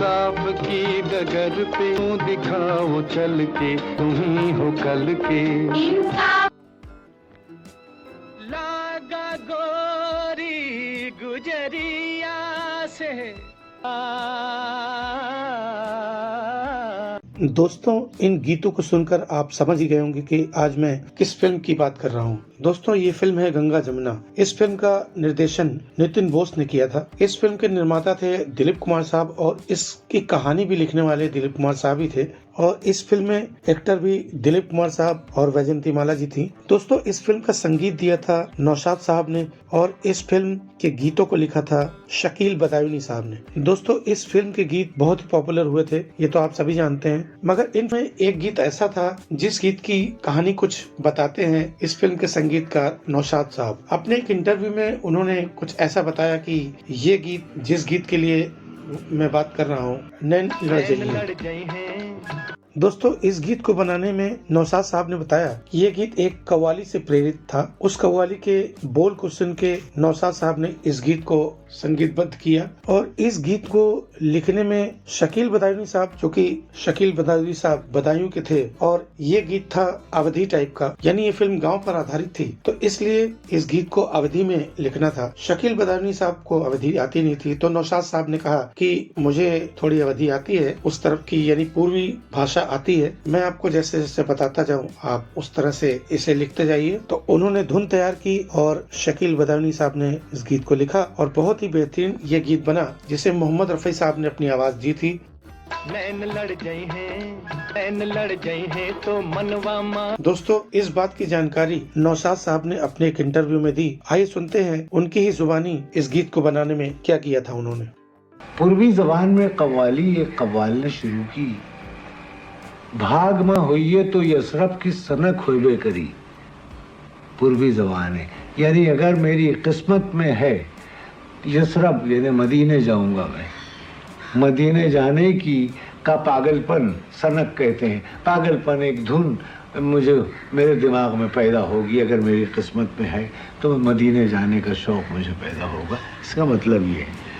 इंसाफ की डगर पे दिखाओ चल के, तुम ही हो कल के। लागा गोरी गुजरिया से दोस्तों, इन गीतों को सुनकर आप समझ ही गए होंगे कि आज मैं किस फिल्म की बात कर रहा हूँ। दोस्तों, ये फिल्म है गंगा जमुना। इस फिल्म का निर्देशन नितिन बोस ने किया था। इस फिल्म के निर्माता थे दिलीप कुमार साहब और इसकी कहानी भी लिखने वाले दिलीप कुमार साहब ही थे। और इस फिल्म में एक्टर भी दिलीप कुमार साहब और वैजयंती माला जी थी। दोस्तों, इस फिल्म का संगीत दिया था नौशाद साहब ने और इस फिल्म के गीतों को लिखा था शकील बदायूनी साहब ने। दोस्तों, इस फिल्म के गीत बहुत ही पॉपुलर हुए थे, ये तो आप सभी जानते हैं। मगर इनमें एक गीत ऐसा था जिस गीत की कहानी कुछ बताते हैं इस फिल्म के संगीतकार नौशाद साहब। अपने एक इंटरव्यू में उन्होंने कुछ ऐसा बताया कि ये गीत, जिस गीत के लिए मैं बात कर रहा हूँ, नैन लड़ जाइए। दोस्तों, इस गीत को बनाने में नौशाद साहब ने बताया कि ये गीत एक कव्वाली से प्रेरित था। उस कव्वाली के बोल को सुन के नौशाद साहब ने इस गीत को संगीतबद्ध किया और इस गीत को लिखने में शकील बदायूनी साहब, जो कि शकील बदायूनी साहब बदायूं के थे, और ये गीत था अवधी टाइप का, यानी ये फिल्म गांव पर आधारित थी, तो इसलिए इस गीत को अवधी में लिखना था। शकील बदायूनी साहब को अवधी आती नहीं थी, तो नौशाद साहब ने कहा कि मुझे थोड़ी अवधी आती है, उस तरफ की यानी पूर्वी भाषा आती है, मैं आपको जैसे जैसे बताता जाऊं आप उस तरह से इसे लिखते जाइए। तो उन्होंने धुन तैयार की और शकील बदायूनी साहब ने इस गीत को लिखा और बहुत ही बेहतरीन ये गीत बना, जिसे मोहम्मद रफी साहब ने अपनी आवाज दी थी। नैन लड़ गए हैं, नैन लड़ गए हैं तो मनवा मां। दोस्तों, इस बात की जानकारी नौशाद साहब ने अपने एक इंटरव्यू में दी। आइए सुनते हैं उनकी ही जुबानी इस गीत को बनाने में क्या किया था उन्होंने। पूर्वी जबान में कव्वाली एक कव्वाल ने शुरू की, भाग में होइए तो यसरफ की सनक होइबे करी। पूर्वी जबान है, यानी अगर मेरी किस्मत में है यसरफ यानी मदीने जाऊंगा मैं, मदीने जाने की का पागलपन सनक कहते हैं। पागलपन एक धुन मुझे मेरे दिमाग में पैदा होगी, अगर मेरी किस्मत में है तो मदीने जाने का शौक़ मुझे पैदा होगा। इसका मतलब ये है।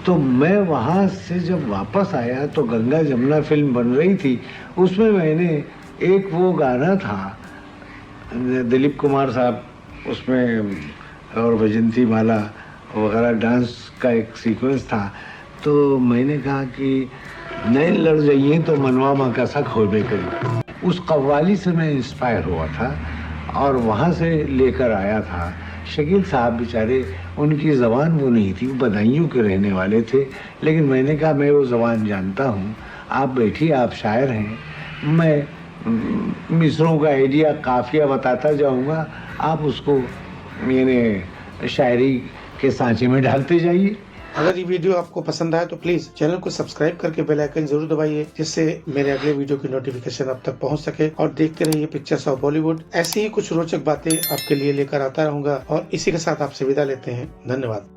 तो मैं वहाँ से जब वापस आया तो गंगा जमुना फिल्म बन रही थी, उसमें मैंने एक वो गाना था, दिलीप कुमार साहब उसमें और वैजयंती माला वगैरह डांस का एक सीक्वेंस था। तो मैंने कहा कि नैन लड़ जाइए तो मनवा माँ का सा खोबे करी। उस कव्वाली से मैं इंस्पायर हुआ था और वहाँ से लेकर आया था। शकील साहब बेचारे, उनकी ज़बान वो नहीं थी, वो बदायूं के रहने वाले थे, लेकिन मैंने कहा मैं वो ज़बान जानता हूँ, आप बैठिए, आप शायर हैं, मैं मिसरों का आइडिया काफिया बताता जाऊँगा, आप उसको यानी शायरी के सांचे में डालते जाइए। अगर ये वीडियो आपको पसंद आए तो प्लीज चैनल को सब्सक्राइब करके बेल आइकन जरूर दबाइए, जिससे मेरे अगले वीडियो की नोटिफिकेशन आप तक पहुंच सके। और देखते रहिए पिक्चर्स ऑफ बॉलीवुड। ऐसी ही कुछ रोचक बातें आपके लिए लेकर आता रहूंगा और इसी के साथ आपसे विदा लेते हैं। धन्यवाद।